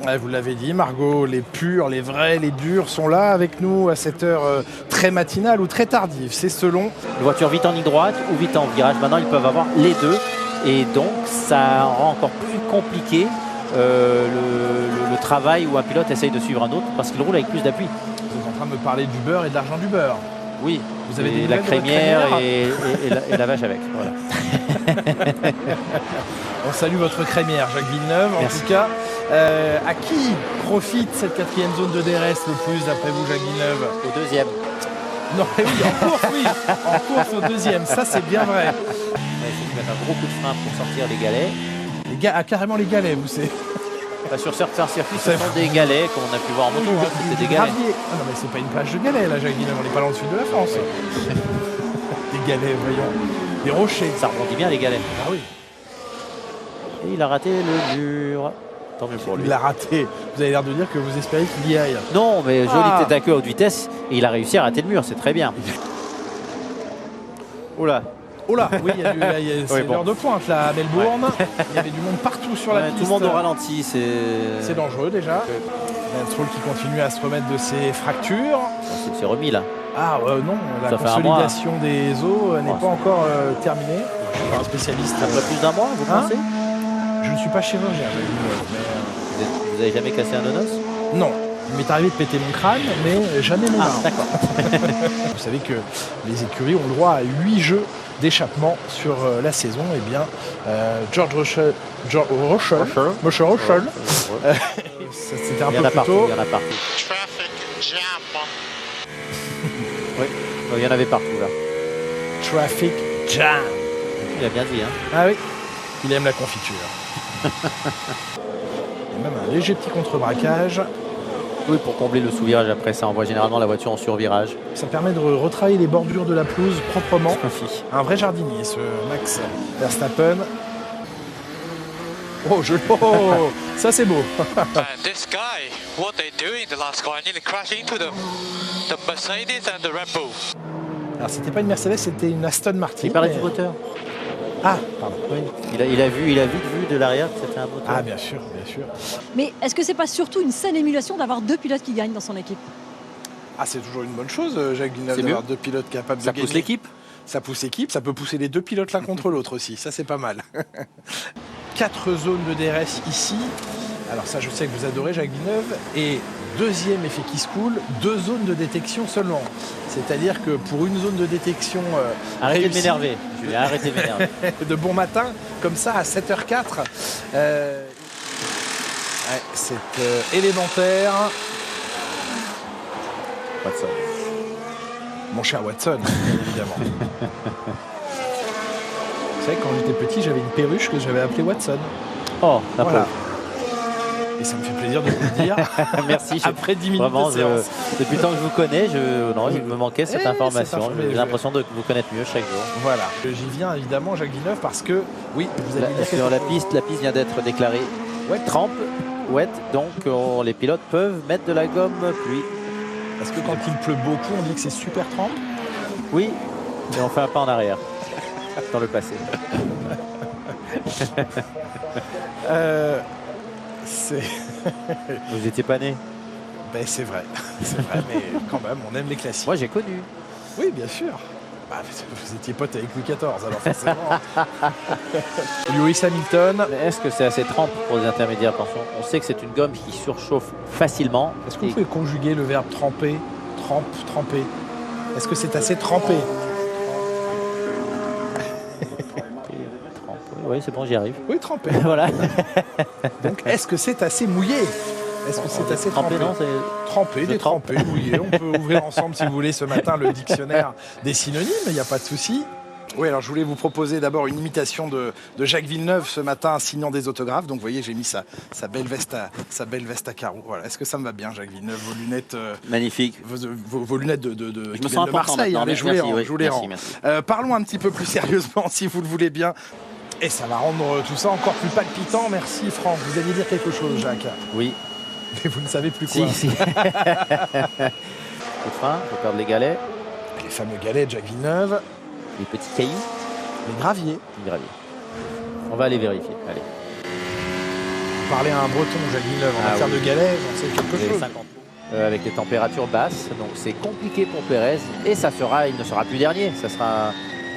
Ouais, vous l'avez dit, Margot, les purs, les vrais, les durs sont là avec nous à cette heure très matinale ou très tardive. C'est selon. Les voitures vite en ligne droite ou vite en virage. Maintenant, ils peuvent avoir les deux. Et donc, ça rend encore plus compliqué le travail où un pilote essaye de suivre un autre parce qu'il roule avec plus d'appui. Vous êtes en train de me parler du beurre et de l'argent du beurre. Oui, vous avez la crémière et la vache avec. Voilà. On salue votre crémière, Jacques Villeneuve. En tout cas, à qui profite cette quatrième zone de DRS le plus, d'après vous, Jacques Villeneuve? Au deuxième. Non, mais oui, en course, oui. En course au deuxième, ça c'est bien vrai. Il faut mettre un gros coup de frein pour sortir les galets. Carrément les galets, vous savez. Sur certains circuits, ce sont des galets, comme on a pu voir en moto, c'est des galets. Ah non, mais c'est pas une plage de galets, là, Jacques Villeneuve, on n'est pas dans le sud de la France. Des galets, voyons. Des rochers. Ça rebondit bien, les galets. Ah oui. Et il a raté le mur. Tant mieux pour lui. Il l'a raté. Vous avez l'air de dire que vous espérez qu'il y aille. Non, mais jolie tête à queue à haute vitesse. Et il a réussi à rater le mur, c'est très bien. Oula. Oh là, oui, c'est l'heure de pointe là à Melbourne. Ouais. Il y avait du monde partout sur la piste. Tout le monde au ralenti, c'est dangereux déjà. Lance Stroll qui continue à se remettre de ses fractures. C'est remis là. Ah non, la consolidation des os n'est pas encore terminée. Je suis pas un spécialiste. Après plus d'un mois, vous pensez? Je ne suis pas chirurgien. Vous n'avez jamais cassé un nonos? Non. Il m'est arrivé de péter mon crâne, mais jamais mon arme. D'accord. Vous savez que les écuries ont le droit à 8 jeux d'échappement sur la saison. Eh bien, George Russell, c'était un peu plus tôt. Il y en a partout. Traffic jam. Oui, il y en avait partout là. Traffic jam. Il a bien dit, hein. Ah oui, il aime la confiture. Il y a même un léger petit contre-braquage. Oui, pour combler le sous-virage après ça, on voit généralement la voiture en sur-virage. Ça permet de retravailler les bordures de la pelouse proprement. Un vrai jardinier, ce Max Verstappen. Oh, ça c'est beau. This guy, what they doing the last car, I nearly crashed into the Mercedes and the Red Bull. Alors c'était pas une Mercedes, c'était une Aston Martin. Il parlait du moteur. Ah, pardon. Oui. Il a vite vu de l'arrière que c'était un moteur. Ah, bien sûr, bien sûr. Mais est-ce que c'est pas surtout une saine émulation d'avoir deux pilotes qui gagnent dans son équipe? Ah, c'est toujours une bonne chose, Jacques Villeneuve, d'avoir deux pilotes capables de gagner. Ça pousse l'équipe. Ça pousse l'équipe, ça peut pousser les deux pilotes l'un contre l'autre aussi. Ça, c'est pas mal. 4 zones de DRS ici. Alors ça, je sais que vous adorez, Jacques Villeneuve. Et deuxième effet qui se coule, 2 zones de détection seulement. C'est-à-dire que pour une zone de détection arrêtez de m'énerver, Julien, arrêtez de m'énerver. De bon matin, comme ça, à 7h04. C'est élémentaire. Watson. Mon cher Watson, évidemment. Vous savez, quand j'étais petit, j'avais une perruche que j'avais appelée Watson. Oh, la pauvre. Et ça me fait plaisir de vous le dire. Merci. Après 10 minutes vraiment, de séance. Depuis le temps que je vous connais, il me manquait cette information. J'ai l'impression de vous connaître mieux chaque jour. Voilà. J'y viens évidemment, Jacques Villeneuve, parce que, oui, vous avez dit sur la piste vient d'être déclarée trempe, wet, donc les pilotes peuvent mettre de la gomme pluie. Parce que quand il pleut beaucoup, on dit que c'est super trempe. Oui, mais on fait un pas en arrière dans le passé. Vous étiez pas né? Ben, c'est vrai, mais quand même, on aime les classiques. Moi, j'ai connu. Oui, bien sûr. Bah, vous étiez pote avec Louis XIV, alors forcément. Lewis Hamilton. Mais est-ce que c'est assez trempe pour les intermédiaires? On sait que c'est une gomme qui surchauffe facilement. Est-ce que vous pouvez conjuguer le verbe tremper, tremper? Est-ce que c'est assez trempé? Oui, c'est bon, j'y arrive. Oui, trempé. Voilà. Donc, est-ce que c'est assez mouillé? Est-ce que c'est assez trempé? Non, trempé, détrempé, mouillé. On peut ouvrir ensemble, si vous voulez, ce matin, le dictionnaire des synonymes. Il n'y a pas de souci. Oui, alors je voulais vous proposer d'abord une imitation de Jacques Villeneuve ce matin, signant des autographes. Donc, vous voyez, j'ai mis sa belle veste à carreaux. Voilà. Est-ce que ça me va bien, Jacques Villeneuve? Vos lunettes. Magnifique. Vos lunettes je me sens de Marseille. Hein, je vous les rends. Parlons un petit peu plus sérieusement, si vous le voulez bien. Et ça va rendre tout ça encore plus palpitant. Merci, Franck. Vous alliez dire quelque chose, Jacques? Oui. Mais vous ne savez plus quoi. Si. Coup de frein, il faut perdre les galets. Les fameux galets de Jacques Villeneuve. Les petits cailloux. Les graviers. On va aller vérifier. Allez. parler à un breton, Jacques Villeneuve, en matière de galets, j'en sais quelque Les chose. 50 avec des températures basses, donc c'est compliqué pour Pérez et il ne sera plus dernier. Ça sera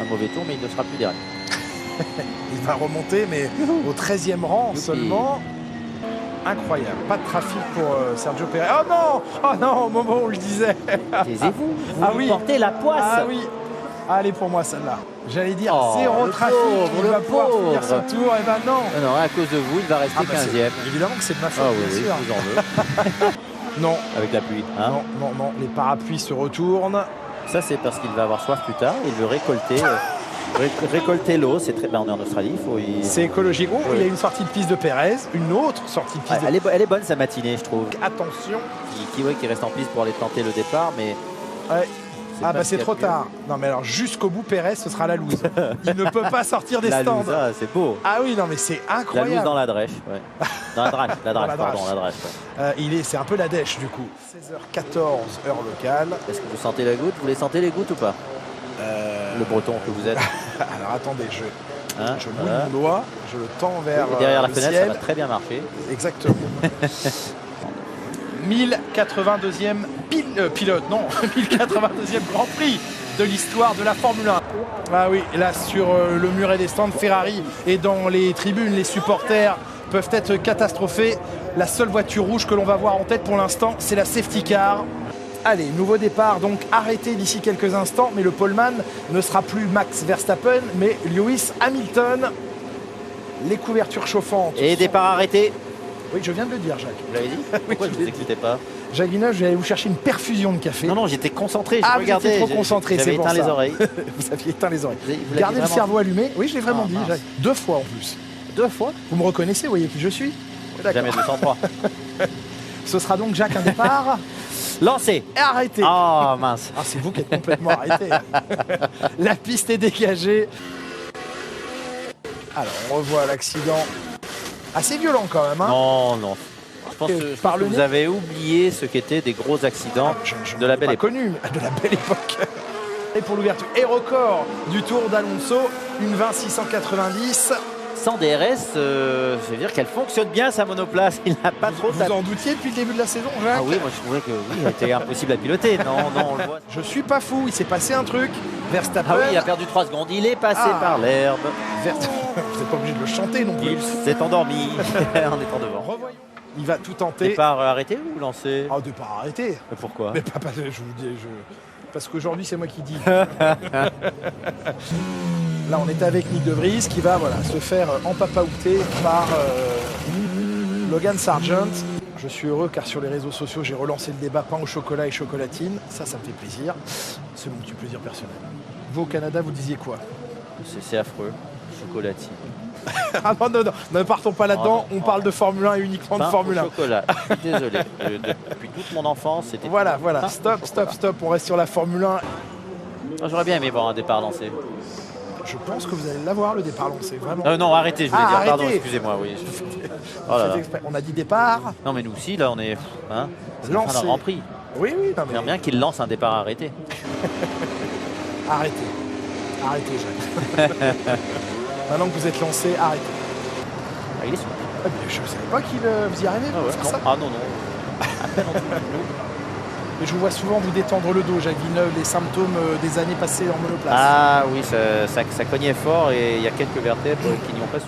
un mauvais tour, mais il ne sera plus dernier. Il va remonter, mais au 13e rang Youpi. seulement. Incroyable. Pas de trafic pour Sergio Pérez. Oh non! Oh non, au moment où on le disait. Taisez-vous, vous Ah oui. portez la poisse. Ah oui. Allez pour moi celle-là. J'allais dire Oh, zéro le trafic. pauvre, Il le va pouvoir pauvre. finir ce tour. Et ben non. Non, à cause de vous, il va rester Ah bah, 15e. évidemment que c'est de ma faute, Ah oui, bien oui, sûr. je vous en veux. Non, Avec la pluie. Hein. non, non, non. Les parapluies se retournent. Ça, c'est parce qu'il va avoir soif plus tard. Il veut récolter, récolter l'eau. C'est très. Ben, on est en Australie. C'est écologique. Oh, Oui. il y a une sortie de piste de Pérez. Une autre sortie de Ouais, piste de elle est bonne sa matinée, je trouve. Attention. Qui reste en piste pour aller tenter le départ, mais. Ouais. c'est Ah pas bah ce c'est qu'il y a trop de mieux. tard. Non mais alors jusqu'au bout Pérez ce sera la loose. Il ne peut pas sortir des La stands. loose, ah, c'est beau. Ah oui non mais c'est La incroyable. loose dans la drèche, ouais. Dans la drache, la pardon, drache. la drache. Ouais. C'est un peu la dèche du coup. 16h14 heure locale. Est-ce que vous sentez la goutte? Vous les sentez les gouttes ou pas? Le breton que vous êtes. Alors attendez, Hein, je mouille voilà. mon doigt, je le tends vers Et derrière la le fenêtre, ciel. ça va très bien marcher. Exactement. 1082e pilote, non, 1082e Grand Prix de l'histoire de la Formule 1. Ah oui, là sur le muret des stands, Ferrari et dans les tribunes, les supporters peuvent être catastrophés. La seule voiture rouge que l'on va voir en tête pour l'instant, c'est la safety car. Allez, nouveau départ, donc arrêté d'ici quelques instants, mais le poleman ne sera plus Max Verstappen, mais Lewis Hamilton. Les couvertures chauffantes. Et départ arrêté. Oui, je viens de le dire, Jacques. Vous l'avez dit? Pourquoi je je vous l'ai écoutais pas? Jacques Villeneuve, je vais aller vous chercher une perfusion de café. Non, non, j'étais concentré. Ah, Je vous regardais. étiez trop concentré, J'avais c'est pour éteint ça. les oreilles. Vous aviez éteint les oreilles. Vous l'aviez Gardez le vraiment cerveau allumé. Oui, je l'ai vraiment Ah, dit, mince. Jacques. 2 fois en plus. 2 fois? Vous me reconnaissez, vous voyez qui je suis? D'accord. Jamais 203. Ce sera donc, Jacques, un départ. Lancé. Et arrêté. Oh mince. Ah, c'est vous qui êtes complètement arrêté. La piste est dégagée. Alors, on revoit l'accident. Assez violent quand même. Hein. Non, non. Je pense Et que, par le vous nez. avez oublié ce qu'étaient des gros accidents Je de la n'ai belle pas époque. connu, de la belle époque. Et pour l'ouverture et record du Tour d'Alonso, une 20-690. Sans DRS, je veux dire qu'elle fonctionne bien sa monoplace. Il n'a pas trop Vous tapé. en doutiez depuis le début de la saison, Jacques? Ah oui, moi je trouvais que oui, elle était impossible à piloter. Non, non, on le voit. Je suis pas fou, il s'est passé un truc. Verstappen. Ah oui, il a perdu 3 secondes. Il est passé Ah. par l'herbe. Vous n'êtes pas obligé de le chanter non plus. Il s'est endormi en étant devant. Revoyons. Il va tout tenter. Départ arrêté ou lancé? Oh, départ arrêté. Mais pourquoi? Mais pas, je vous dis, parce qu'aujourd'hui c'est moi qui dis. Là on est avec Nick De Vries qui va se faire empapaouter par Logan Sargent. Je suis heureux car sur les réseaux sociaux j'ai relancé le débat pain au chocolat et chocolatine. Ça me fait plaisir. C'est mon petit plaisir personnel. Vous au Canada vous disiez quoi? C'est affreux. Chocolatine. Ah non, non, non, ne partons pas là-dedans. non. On parle de Formule 1 et uniquement de Pain Formule au 1. chocolat. Je suis désolé. Depuis toute mon enfance, c'était. Voilà, pain stop, au stop, chocolat. stop. On reste sur la Formule 1. J'aurais bien aimé voir un départ lancé. Je pense que vous allez l'avoir le départ lancé, vraiment. Non, arrêtez, je voulais Ah, dire. Pardon, arrêtez. excusez-moi, oui. On Oh là fait là. exprès. On a dit départ. Non, mais nous aussi, là, on est. Hein, c'est la fin Lancé. d'un Grand Prix. Oui, oui, non, mais J'aimerais bien qu'il lance un départ arrêté. arrêtez. Arrêtez, Jacques. Maintenant que vous êtes lancé, arrêtez. Ah, il est sûr. Ah, mais je ne savais pas qu'il vous y arrivez, Ah, vous, ouais, faire non. ça. Ah non, non. À peine en dessous du genou. Et je vous vois souvent vous détendre le dos, Jacques Villeneuve, les symptômes des années passées en monoplace. Ah oui, ça cognait fort et il y a quelques vertèbres qui n'y ont pas su.